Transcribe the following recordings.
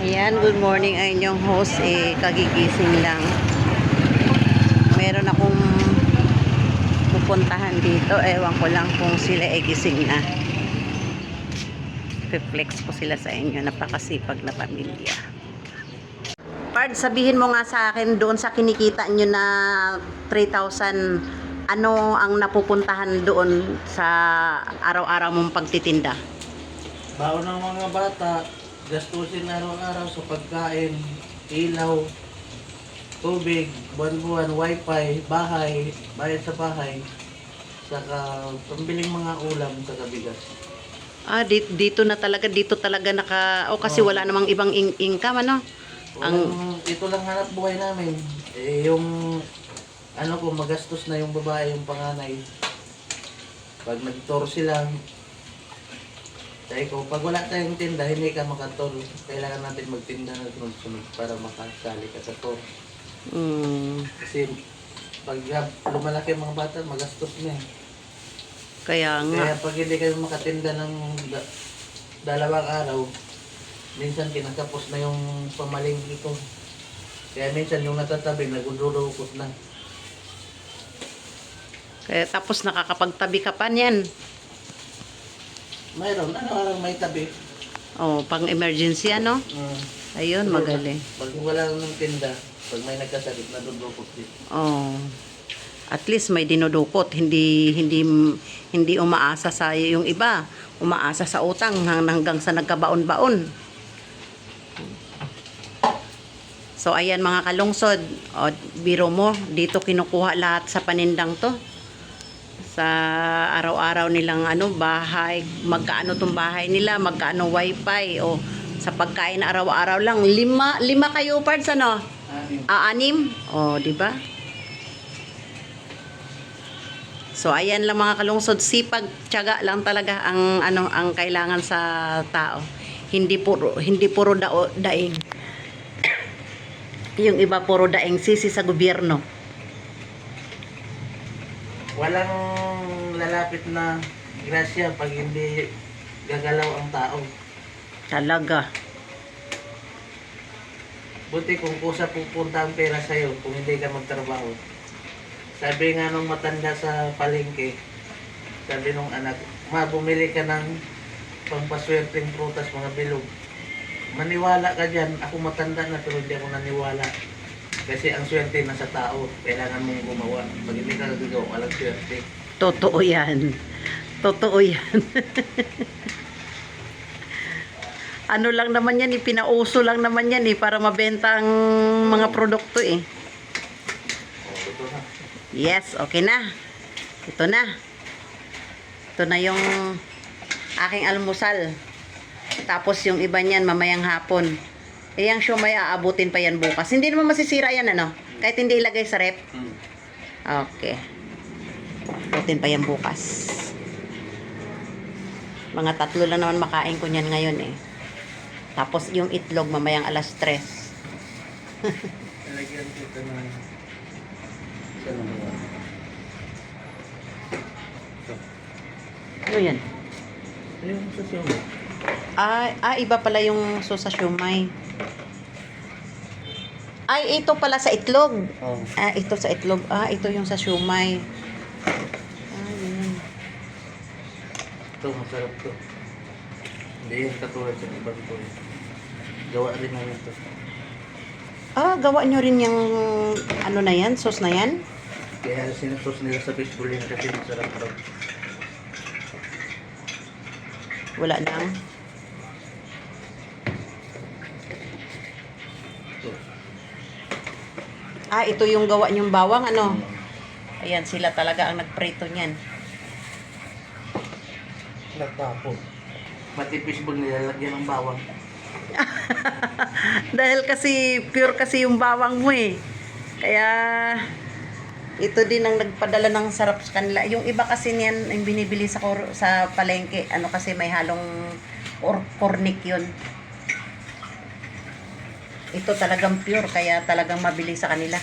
Ayan, good morning ay inyong host, kagigising lang. Meron akong pupuntahan dito, ewan ko lang kung sila gising na. Reflex ko sila sa inyo, napakasipag na pamilya. Pard, sabihin mo nga sa akin doon sa kinikita nyo na 3,000, ano ang napupuntahan doon sa araw-araw mong pagtitinda? Baon ng mga bata, gastusin araw-araw sa pagkain, ilaw, tubig, buwan-buwan, wifi, bahay, bayad sa bahay, saka pambiling mga ulam sa bigas. Dito talaga kasi wala namang ibang income, ano? Ito lang hanap buhay namin. Yung ano ko, magastos na yung babae, yung panganay. Pag nag-tour sila, sabi ko, pag wala tayong tinda, hindi ka makator. Kailangan natin magtinda na sunod para makasali ka sa tour. Kasi pag lumalaki ang mga bata, magastos na eh. Kaya nga. Kaya pag hindi kayo makatinda ng dalawang araw, minsan kinakapos na yung pamalingki ko. Kaya minsan yung natatabi, nagudurukot na. Kaya tapos nakakapagtabi ka pa niyan. Mayroon, ano may tabi. Pang emergency, ano? Ayun, magaling. Pag wala ng tinda, pag may nagkasakit, nadudukot din. At least may dinudukot, hindi umaasa sa yung iba, umaasa sa utang hanggang sa nagkabaon-baon. So ayan mga kalungsod, biro mo, dito kinukuha lahat sa panindang to. Sa araw-araw nilang bahay, magkaano tong bahay nila, magkaano wifi, sa pagkain araw-araw lang, lima kayo parts, ano? Anim. Di ba? So ayan lang mga kalungsod, sipag, tiyaga lang talaga ang kailangan sa tao. Hindi puro daing. Yung iba puro daing sisi sa gobyerno. Walang lalapit na grasya pag hindi gagalaw ang tao. Talaga. Buti kung kusa pupunta ang pera sa'yo kung hindi ka magtrabaho. Sabi nga nung matanda sa palengke, sabi nung anak, bumili ka ng pampaswerteng prutas, mga bilog. Maniwala ka dyan, ako matanda na pero hindi ako naniwala. Kasi ang swerte nasa tao, kailangan mong gumawa. Pag hindi ka gagawa, walang swerte. Totoo yan. Totoo yan. Ano lang naman yan, pinauso lang naman yan para mabenta ang mga produkto Ito na. Yes, okay na. Ito na. Ito na yung aking almusal. Tapos yung iba niyan mamayang hapon. Yung siomay aabutin pa yan bukas. Hindi naman masisira yan, ano? Kahit hindi ilagay sa rep. Okay. Aabutin pa yan bukas. Mga 3 lang naman makain ko niyan ngayon Tapos yung itlog mamayang alas 3. Talagyan kita na isa na ba? Ano yan? Ayun sa siomay. Iba pala yung sa siomay. Ito pala sa itlog. Ito sa itlog. Ito yung sa siomay. Yun. Ito, masarap to. Hindi yan katulad sa ibang to. Gawa rin namin ito. Gawa nyo rin yung na yan? Sauce na yan? Kaya sinusos nila sa fishbowl yan kasi masarap daw. Wala lang. Ito yung gawa nyong bawang, ano? Ayan, sila talaga ang nagprito niyan. Nagtapo. Pati fishbowl nilalagyan ng bawang. Dahil kasi pure kasi yung bawang mo Kaya ito din ang nagpadala ng sarap sa kanila. Yung iba kasi niyan yung binibili sa palengke, kasi may halong cornic yun. Ito talagang pure, kaya talagang mabili sa kanila.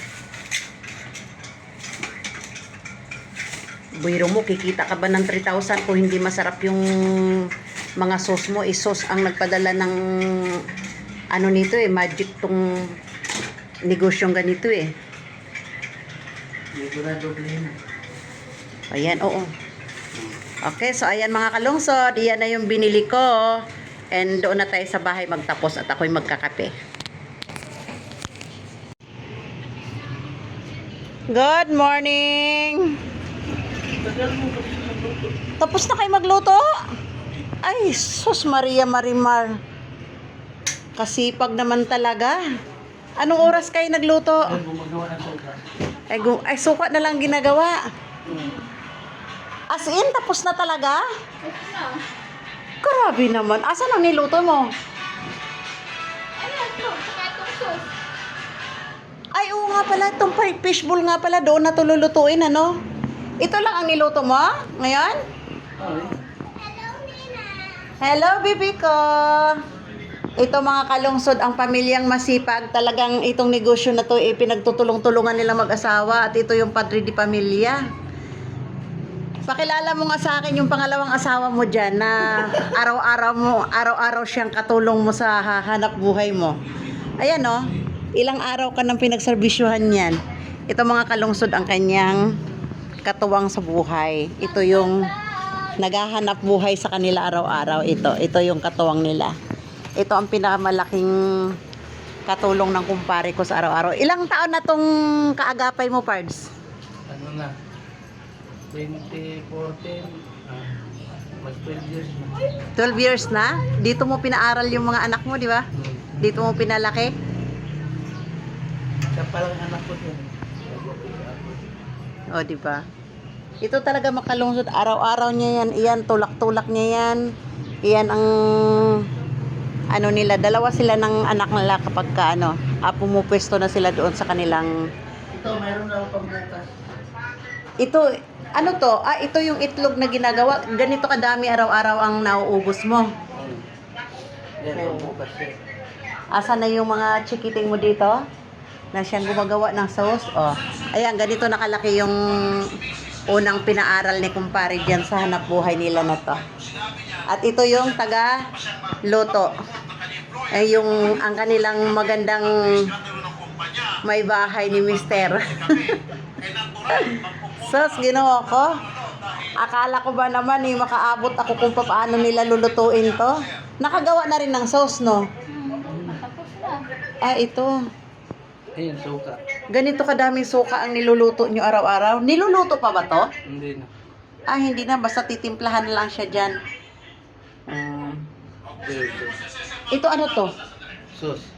Biro mo, kikita ka ba ng 3,000 kung hindi masarap yung mga sauce mo? Sauce ang nagpadala ng ano nito eh, magic tong negosyong ganito eh. Hindi ko na doblihin. Ayan, oo. Okay, so ayan mga kalungsod, iyan na yung binili ko. And doon na tayo sa bahay magtapos at ako'y magkakape. Good morning! Tapos na kayo magluto? Ay, sus Maria Marimar. Kasipag naman talaga. Anong oras kayo nagluto? Ay, gumagawa ng soda. Ay, suka na lang ginagawa. As in, tapos na talaga? Grabe naman. Asan ang niluto mo? Ay, oo nga pala. Itong fishbowl nga pala. Doon na ito lulutuin, ano? Ito lang ang niluto mo? Ngayon? Ay, Hello, bibi ko. Ito mga kalungsod, ang pamilyang masipag. Talagang itong negosyo na to, pinagtutulong-tulungan nila mag-asawa. At ito yung padre di pamilya. Pakilala mo nga sa akin yung pangalawang asawa mo dyan na araw-araw siyang katulong mo sa hanap buhay mo. Ayan o, ilang araw ka nang pinagserbisyuhan yan. Ito mga kalungsod ang kanyang katuwang sa buhay. Ito yung naghahanap buhay sa kanila araw-araw. Ito yung katuwang nila. Ito ang pinakamalaking katulong ng kumpare ko sa araw-araw. Ilang taon na tong kaagapay mo, Pards? ano na? 2014, mag 12 years na. 12 years na? Dito mo pinaaral yung mga anak mo, di ba? Dito mo pinalaki? Siya palang anak ko yun. O, di ba? Ito talaga makalungsod. Araw-araw niya yan. Iyan, tulak-tulak niya yan. Iyan ang ano nila. Dalawa sila ng anak nila kapag ka, pumupwesto na sila doon sa kanilang... Ito, mayroon na ako pambukas. Ito, ano to? Ito yung itlog na ginagawa. Ganito kadami araw-araw ang nauubos mo. Yan, pambukas yan. Asa na yung mga chikiting mo dito? Na siyang gumagawa ng sauce. Oh. Ayan, ganito nakalaki yung unang pinaaral ni kumpare dyan sa hanap buhay nila na to. At ito yung taga-luto. Yung ang kanilang magandang may bahay ni Mister. Sos, ginawa ko. Akala ko ba naman makaabot ako kung paano nila lulutuin to. Nakagawa na rin ng sauce, no? Ito. Ayun, suka. Ganito kadaming suka ang niluluto nyo araw-araw. Niluluto pa ba to? Hindi na. Hindi na. Basta titimplahan lang siya dyan. Ito ano to? Sus.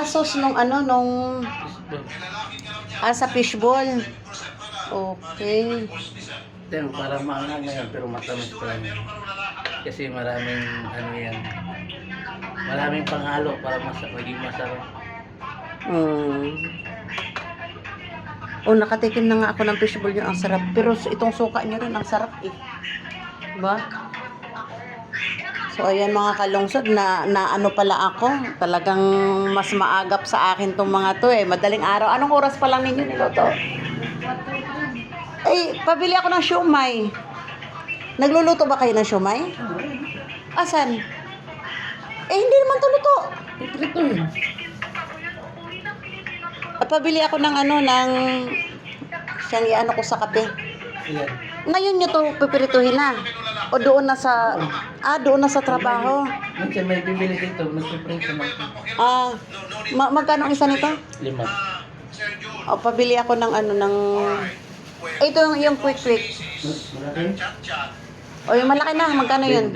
Sauce nung sa fishball. Okay. Ito, parang maangang ngayon, pero matamis pa lang yan. Kasi maraming, maraming panghalo para maging masarap. Nakatikim na nga ako ng fishball nyo. Ang sarap. Pero itong suka nyo rin, ang sarap eh. Diba? So, ayan mga kalungsod, na ano pala ako. Talagang mas maagap sa akin tong mga to eh. Madaling araw. Anong oras pa lang ninyo niluto? Pabili ako ng siomay. Nagluluto ba kayo ng siomay? Asan? Hindi naman to luto. Ito yun. Pabili ako ng siyang iano ko sa kape. Ilan? Ngayon nyo to pipirituhin na. O doon na sa trabaho. Minsan may bibili dito, nagpiprito na. Magkano ang isa nito? 5. Pabili ako ng ito yung quick. Malaki? Yung malaki na, magkano yun?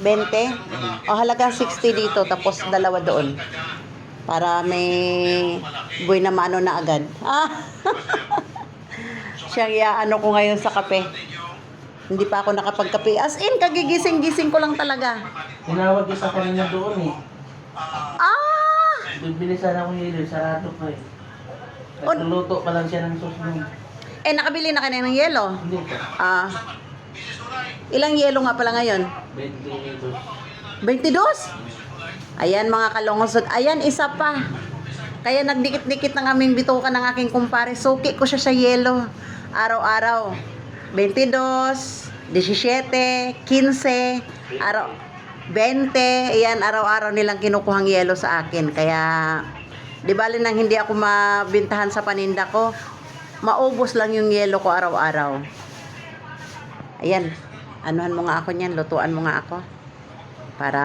20. 20? Halagang 60 dito, tapos dalawa doon. Para may buhay na mano na agad. Siyang iaano ko ngayon sa kape. Hindi pa ako nakapagkape. As in, kagigising-gising ko lang talaga. Tinawag kita kanina doon eh. Bibili sana akong yelo, sarado pa eh. Nagluluto pa lang siya ng sauce nun. Nakabili na kayo ng yelo? Hindi pa. Ilang yelo nga pala ngayon? 22. 22? Ayan mga kalungsod. Ayan, isa pa. Kaya nagdikit-dikit ng aming bituka ng aking kumpare. Suki ko siya sa yelo. Araw-araw. 22, 17, 15, araw. 20, ayan, araw-araw nilang kinukuhang yelo sa akin. Kaya, di bali nang hindi ako mabintahan sa paninda ko, maubos lang yung yelo ko araw-araw. Ayan, anuhan mo nga ako niyan, lutuan mo nga ako. Para,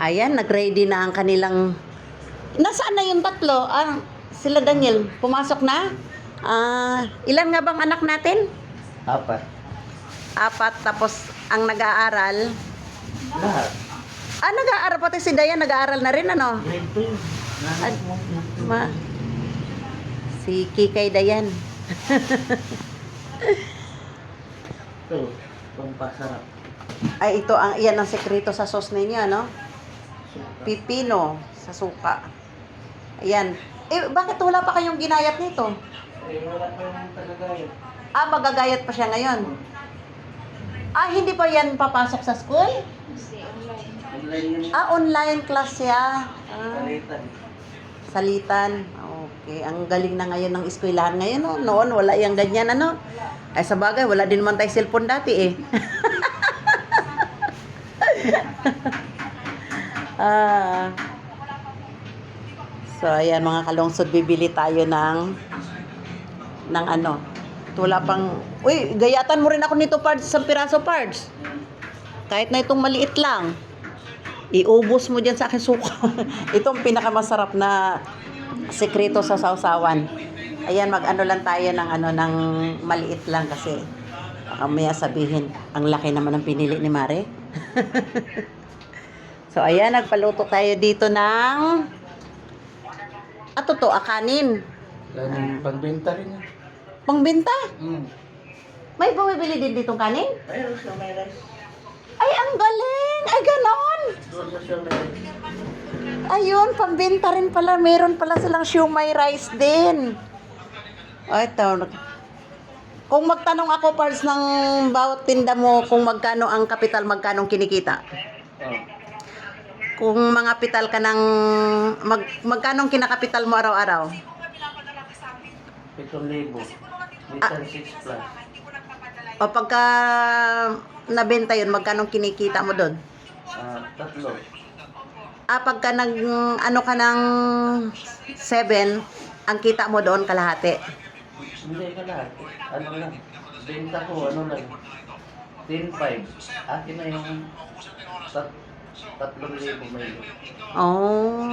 ayan, nag-ready na ang kanilang, nasaan na yung tatlo? Sila Daniel, pumasok na? Ilan nga bang anak natin? 4. 4, tapos ang nag-aaral. Lahat. Nag-aaral pati si Dayan, nag-aaral na rin, ano? Grade 2 yun. Ad- Si Kikay Dayan. Ito, pampasarap. Ay, yan ang sekreto sa sauce ninyo, ano? Pipino sa suka. Ayan. Bakit wala pa kayong ginayat nito? Wala pa yung talagayat. Magagayat pa siya ngayon. Hindi pa yan papasok sa school? Online yun. Online class siya. Palitan. Salitan. Okay. Ang galing na ngayon ng eskwelahan ngayon, no? Noon, wala yung ganyan, ano? Ay, sa bagay, wala din man tayo cellphone dati, eh. So, ayan, mga kalungsod, bibili tayo ng ano. Wala pang, gayatan mo rin ako nito, pards, sa piraso, pards. Kahit na itong maliit lang. Iubos mo dyan sa akin suka. Itong pinakamasarap na sekreto sa sausawan. Ayan, mag-ano lang tayo ng maliit lang kasi baka maya sabihin, ang laki naman ng pinili ni Mare. So, ayan, nagpaluto tayo dito ng kanin. Ganun, pangbenta rin yan. Pangbenta? Mm. May bumibili din ditong kanin? Ayun, siya may rice. Ay, ang galing! Ay, ganon! Doon sa siya may rice. Ayun, pambenta rin pala. Meron pala silang siumay rice din. Ito. Kung magtanong ako, parts ng bawat tinda mo, kung magkano ang kapital, magkano kinikita? Oh. Kung mga kapital ka ng, magkano kinakapital mo araw-araw? 7,000. Litan 6 plus. O pagka nabenta yun, magkano kinikita mo doon? 3. Pagka ano ka ng 7, ang kita mo doon kalahati. Hindi ka lahat. Ano lang. Benta ko, ano lang. 10,500. Akin na yung 3,000 may. Oh.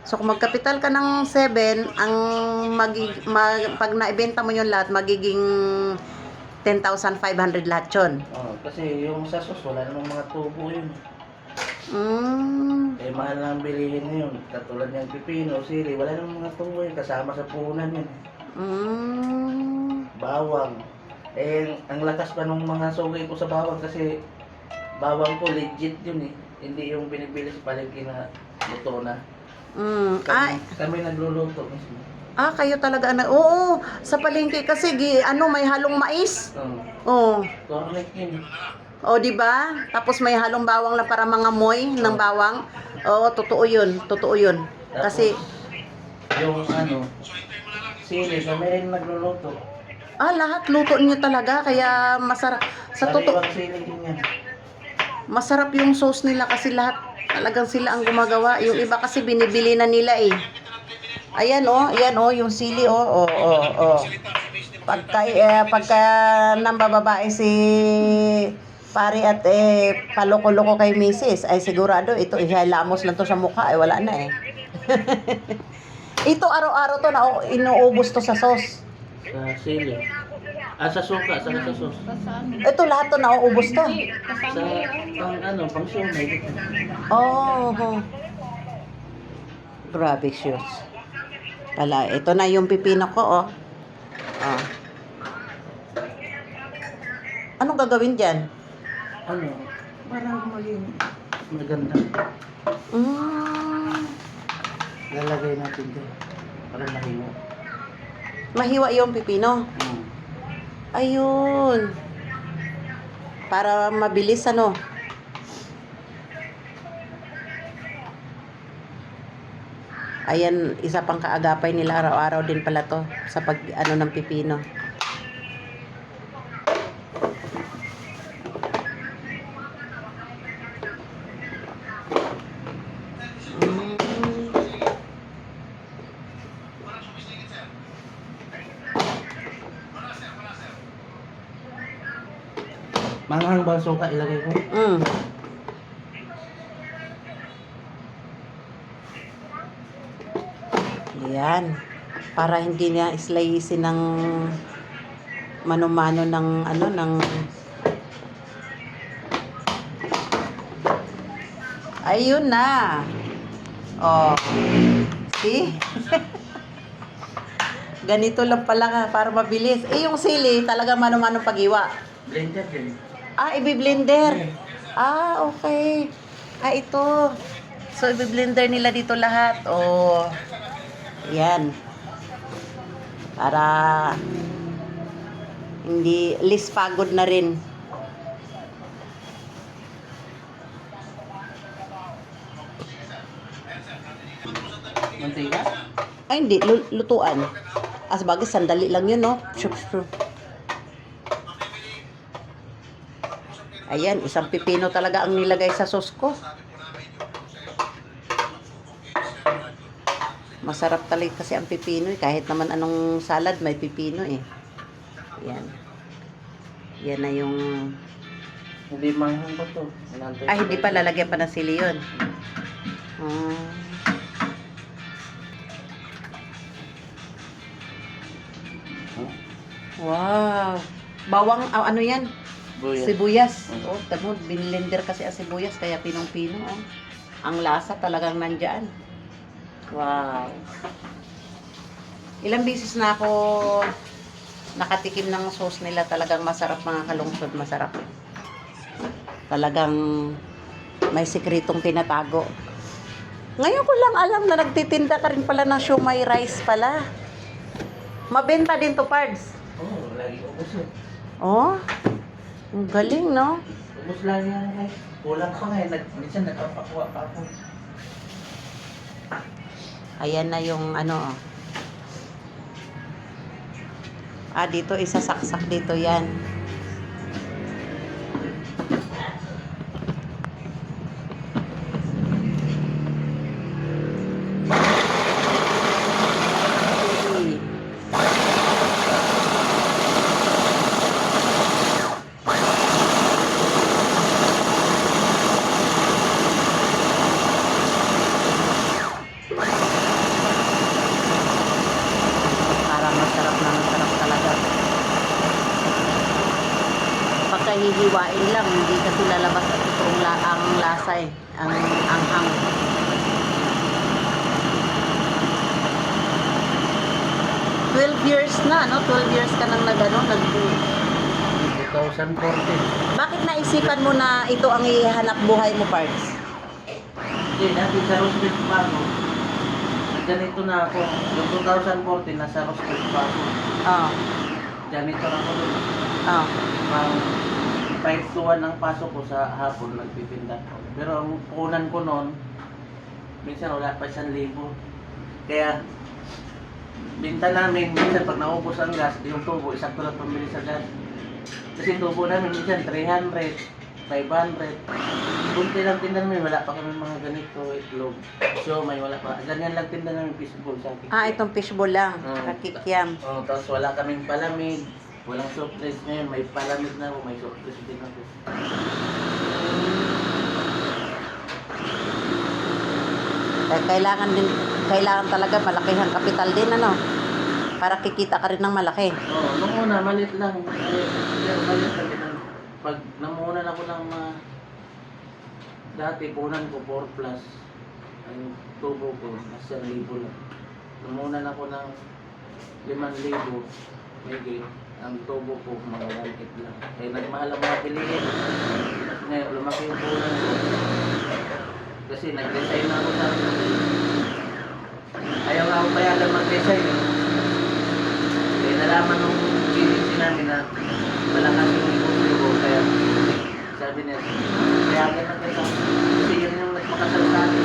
So kung magkapital ka ng 7, ang pag naibenta mo yung lahat, magiging 10,500 lahat yun. Kasi yung sa sus, wala namang mga tubo yun. Mm. Mahal lang bilihin yun. Katulad ng pipino, sili, wala namang mga tubo yun. Kasama sa puhunan yun. Bawang. Ang lakas pa nung mga sugay ko sa bawang kasi bawang ko legit yun eh. Hindi yung binibili sa palengke na luto na. Kami nagluluto mismo. Kayo talaga oo, sa palengke kasi may halong mais. Oo. Correct yun. O, di ba? Tapos may halong bawang lang para mga moy ng bawang. Oo, totoo 'yun. Totoo 'yun. Kasi yung sili, kami rin nagluluto. lahat luto niyo talaga kaya masarap. Sa totoo, Sariwang sili din yan. masarap yung sauce nila kasi lahat talagang sila ang gumagawa. Yung iba kasi binibili na nila eh. Ayan yung sili Pagka nambababae si pare at paloko-loko kay misis, ay sigurado ito ihalamos lang to sa mukha, wala na eh. Ito araw-araw to na inuubos to sa sauce. Sa sili. Sa suka, saka sa sauce. Ito lahat to nauubos to. Sa pang siomay. Grabe shoes. Pala, ito na yung pipino ko, Anong gagawin dyan? Parang maging maganda. Lalagay natin dyan. Para mahiwa. Mahiwa yung pipino. Ayun. Para mabilis, Ayan, isa pang kaagapay nila araw-araw din pala to sa ng pipino. Manghang ba suka ilagay ko? Mm. Yan. Para hindi na slicein ng mano-mano ng ano ng ayun na. Oh. See? Ganito lang pala nga para mabilis. Eh yung sili talaga mano-mano pag-iwa. Blender din. Ah, ibi-blender. Ah, okay. Ah, ito. So, ibi-blender nila dito lahat. Oh. Yan. Para hindi less pagod na rin. Mantika? Ay, hindi. Lutuan. As bagay, sandali lang yun, no? Shup, shup. Ayan, isang pipino talaga ang nilagay sa sauce ko. Masarap talaga kasi ang pipino eh. Kahit naman anong salad, may pipino eh. Yan. Yan na yung... Hindi manghang ba to? Inantay Ay, ko hindi ba pa ito? lalagyan pa ng sili yun. Huh? Wow. Bawang, ano yan? Buya. Sibuyas. Oh, tamo, binlender kasi ang sibuyas, kaya pinong-pino. Oh. Ang lasa talagang nandyan. Wow. Ilang beses na ako nakatikim ng sauce nila. Talagang masarap mga kalungsod. Masarap. Talagang may sikretong tinatago. Ngayon ko lang alam na nagtitinda ka rin pala ng shumai rice pala. Mabenta din to, Pards. Oo, lagi ubos eh. Oh, ang galing, no? Ubos lagi yan guys. Kulang pa nga eh. Minsan nagpapakuha pa ako. Ayan na yung ano, oh. Ah, dito, isasaksak dito yan. Parang masarap na masarap talaga. Pagka hihiwain lang, hindi kasi lalabas at totoong ang lasa eh. Ang anghang. $12 na, no? 12 years ka nang nag-ano, 2014. Bakit naisipan mo na ito ang ihanap buhay mo, Pards? Hindi, dati sa Roosevelt pa ako. Ganito na ako. Yung 2014, nasa Roosevelt pa ako. Oh, Janitor ako doon. oh. Pang 5 to 1 ang pasok ko sa hapon, nagpipinda ko. Pero ang punan ko noon, minsan wala pa 1,000. Kaya, binta namin, minsan pag naubos ang gas, yung tubo, isang lang pambili sa gas. Kasi tubo namin minsan 300, 500. Kunti lang tinda namin, wala pa kami mga ganito, itlog. So, may wala pa. Ganyan lang tinda namin fishbowl sa akin. Ah, itong fishbowl lang. Kakikiam. Oh, tapos wala kaming palamig, walang soft drinks ngayon, may palamig na ako, may soft drinks din ako. Kailangan talaga malakihang kapital din, ano? Para kikita ka rin ng malaki. Oo, nung una, malit lang. Malit lang din. Pag namunan ako ng mga... Dati, punan ko 4 plus. Ang tubo ko, nasa 1,000 lang. Namunan ako ng 5,000. May gate. Ang tubo ko, mga 1,800 lang. Kaya nagmahal ang mga bilihin. Ngayon, lumaki yung punan ko. Kasi nag-design ako sa... Ayaw nga ako bayagan mag-design eh. Kaya nalaman nung agency namin na malakas yung negosyo ko. Kaya sabi niya, kaya na kita. Kasi yun yung nagpakasal sa akin.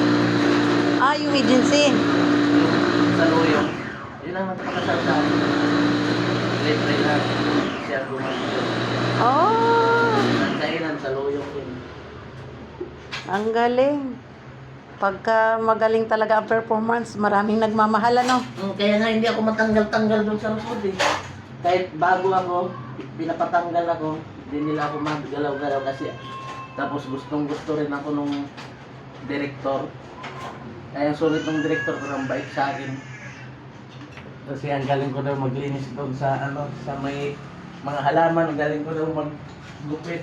Ah, yung agency. Yung sa Loyong. Yun ang nagpakasal sa akin. Libre lang. Siya gumagod. Oh, Nagkainan sa Loyong yun. ang galing. Pagka magaling talaga ang performance, maraming nagmamahal, ano? Kaya nga hindi ako matanggal-tanggal doon sa Rosod eh. Kahit bago ako, pinapatanggal ako, Hindi nila ako magalaw-galaw kasi tapos gustong gusto rin ako nung director. Kaya sulit ng director ko ng bait sa akin. Kasi ang galing ko daw maglinis doon sa sa may mga halaman, ang galing ko daw maggupit.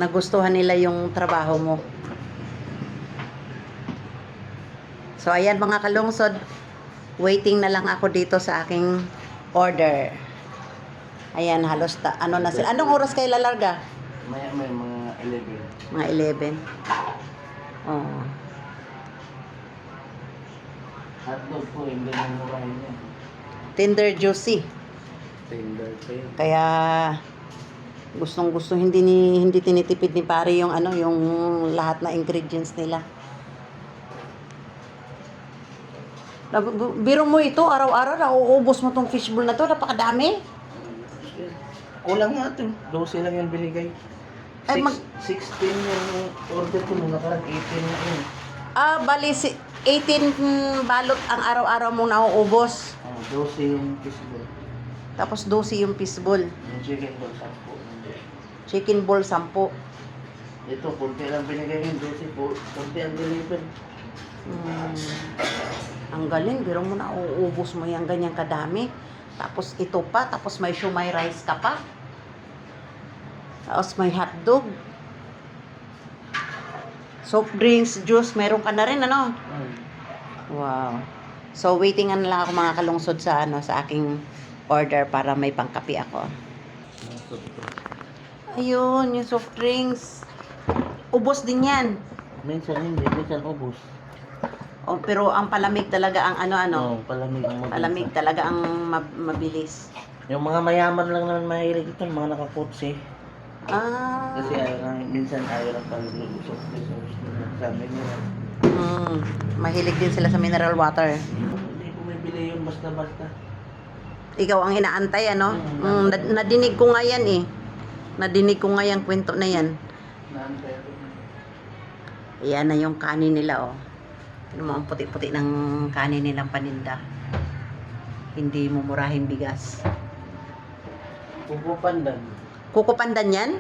Nagustuhan nila yung trabaho mo. So ayan mga kalungsod, waiting na lang ako dito sa aking order. Ayan, halos ano na sila. Anong oras kayo lalarga? May mga 11. Mga 11. Oh. Hotdog po, hindi na murahin niya. Tender juicy. Tender pa yun. Kaya gustong-gusto hindi tinitipid ni pare yung yung lahat na ingredients nila. Biro mo ito, araw-araw nauubos mo tong fishbowl na to, napakadami. Kulang nga ito. 12 lang yan binigay. Ay, 16 yung order ko nung nakarang 18 na yun. Bali 18 balot ang araw-araw mong nauubos. 12 yung fishbowl. Tapos 12 yung fishbowl. Yung chicken ball, 10. Chicken ball 10. Ito, kunti lang binigay yung 12 po. Kunti ang deliver. Ang galing, biro mo nauubos mo yung ganyang kadami. Tapos ito pa, tapos may shumai rice ka pa. Tapos may hotdog. Soft drinks, juice, meron ka na rin, ano? Wow. So, waitingan na lang ako mga kalungsod sa, sa aking order para may pangkapi ako. Ayun, yung soft drinks. Ubos din yan. Minsan hindi, minsan ubos. Oh, pero ang palamig talaga ang Palamig ang mabilis. palamig talaga ang mabilis. Yung mga mayaman lang naman mahilig ito, mga nakakotse. Kasi minsan ayaw lang pag-usok sa amin nila. Mahilig din sila sa mineral water. Hindi bumibili yun basta-basta. Ikaw ang inaantay, ano? Nadinig ko nga yan eh. Nadinig ko nga yung kwento na yan. Naantay ko. Ayan na yung kanin nila, oh. Ano mo ang puti-puti ng kanin nilang paninda. Hindi mumurahing bigas. Pupupandan. Kukupandan yan?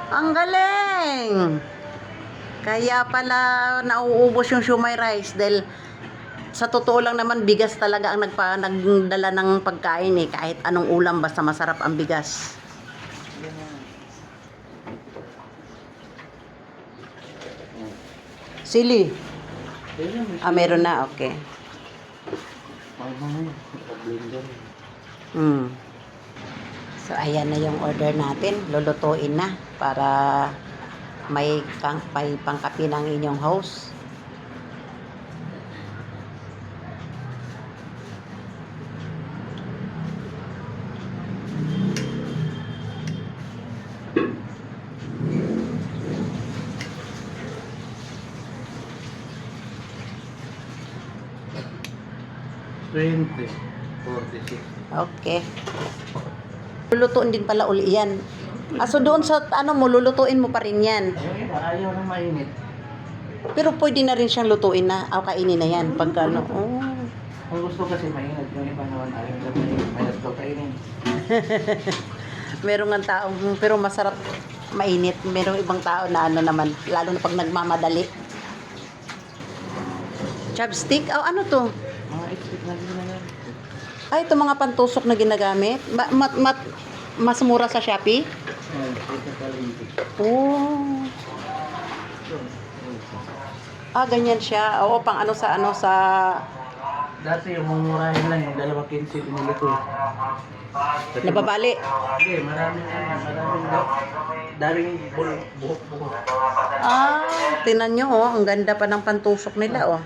Ang galing! Kaya pala nauubos yung shumai rice dahil sa totoo lang naman bigas talaga ang nagdala ng pagkain eh. Kahit anong ulam basta masarap ang bigas. Sili. Meron na, okay. So, ayan na yung order natin. Lulutuin na para may pangkapi ng inyong host. $20, 46. Okay. Lulutuin din pala uli yan. So doon sa lulutuin mo pa rin yan. Ayaw na mainit. Pero pwede na rin siyang lutuin na. Kainin na yan. Pagka Ang gusto kasi mainit. Yung iba naman ayaw na mainit. Mainit ko kainin. Merong ang taong, pero masarap mainit. Merong ibang tao na naman, lalo na pag nagmamadali. Chopstick? Ano to? Mga stick na ginagamit. Ito mga pantusok na ginagamit. Mas mura sa Shopee? Ito palengke. Oh. Ganyan siya. Oo, pang sa Dati yung mumurahin lang, yung 2.15 pinili ko. nababali. Hindi, maraming buhok. Tinan nyo, ang ganda pa ng pantusok nila,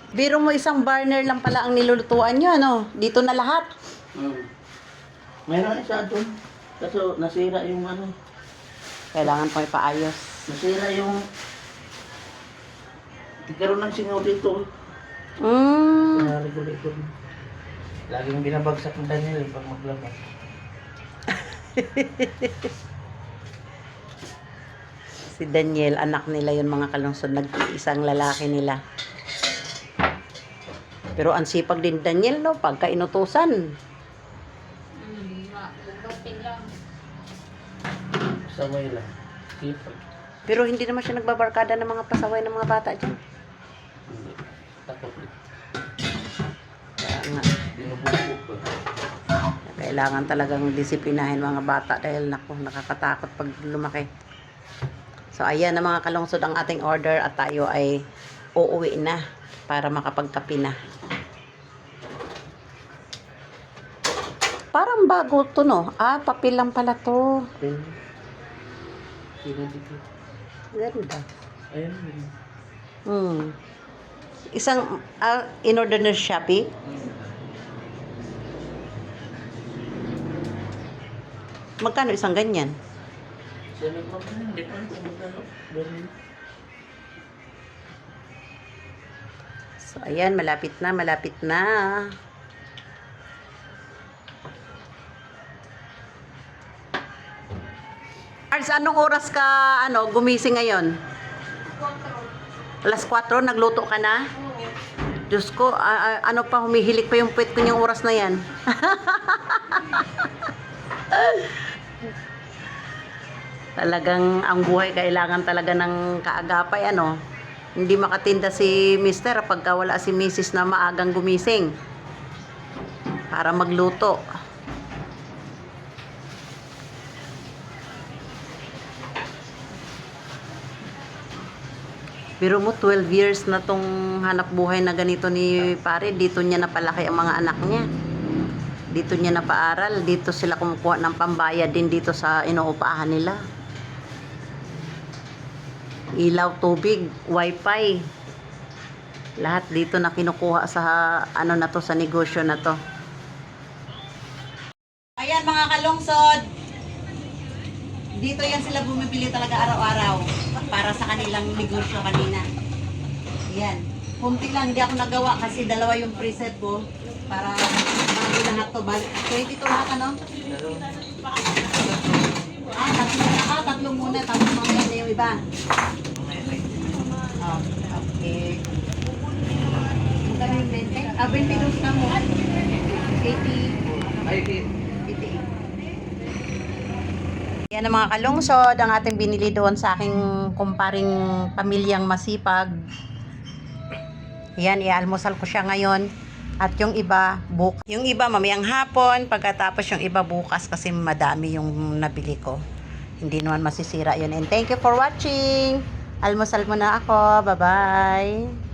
Biro mo isang burner lang pala ang nilulutuan nyo, Dito na lahat. Meron isa doon. Kaso nasira yung Kailangan ko ipaayos. nasira yung nagkaroon ng singaw dito. Sa regulator. Laging binabagsak ng Daniel pag maglabas. Si Daniel, anak nila yun mga kalungsod, nag-iisang lalaki nila. Pero ang sipag din Daniel, no? Pagka inutusan. Bugatin lang. Sabay lang. Sipag. Pero hindi naman siya nagbabarkada ng mga pasaway ng mga bata dyan. Hindi. Takot. Kaya nga, Binubuko ko. kailangan talagang disiplinahin mga bata dahil naku, nakakatakot pag lumaki. So ayan na mga kalungsod ang ating order at tayo ay uuwi na para makapagkape na. Parang bago to, no? Ah, papel lang pala to. Sino dito? Ganda. Ayun. Isang in-order na sa Shopee. Magkano isang ganyan? Sino pa ba? Hindi pa rin kumagano. Ganun. So ayan, malapit na, malapit na. Ars, anong oras ka gumising ngayon? 4:00, nagluto ka na? Diyos ko, ano pa, humihilik pa yung puwet ko niyang oras na yan. Talagang ang buhay kailangan talaga ng kaagapay, ano. Hindi makatinda si Mister pagka wala si Mrs. na maagang gumising para magluto. Pero mo 12 years na tong hanap buhay na ganito ni pare, dito niya napalaki ang mga anak niya. Dito niya napaaral, dito sila kumukuha ng pambayad din dito sa inuupahan nila. Ilaw, tubig, wifi. Lahat dito na kinukuha sa na to, sa negosyo na to. Ayan mga kalungsod. Dito yan sila bumibili talaga araw-araw para sa kanilang negosyo kanina. Yan. Kunti lang, hindi ako nagawa kasi dalawa yung preset ko para bago lahat to. 22 lahat, ano? Tatlo muna, tapos mamaya na yung iba. Oh, okay. Magkano yung 20? 22 ka mo. 80. Ay, 88. Yan ang mga kalungsod, ang ating binili doon sa aking kumparing pamilyang masipag. Yan, i-almusal ko siya ngayon. At yung iba, bukas. Yung iba mamayang hapon, pagkatapos yung iba bukas kasi madami yung nabili ko. Hindi naman masisira yun. And thank you for watching. Almusal muna ako. Bye-bye.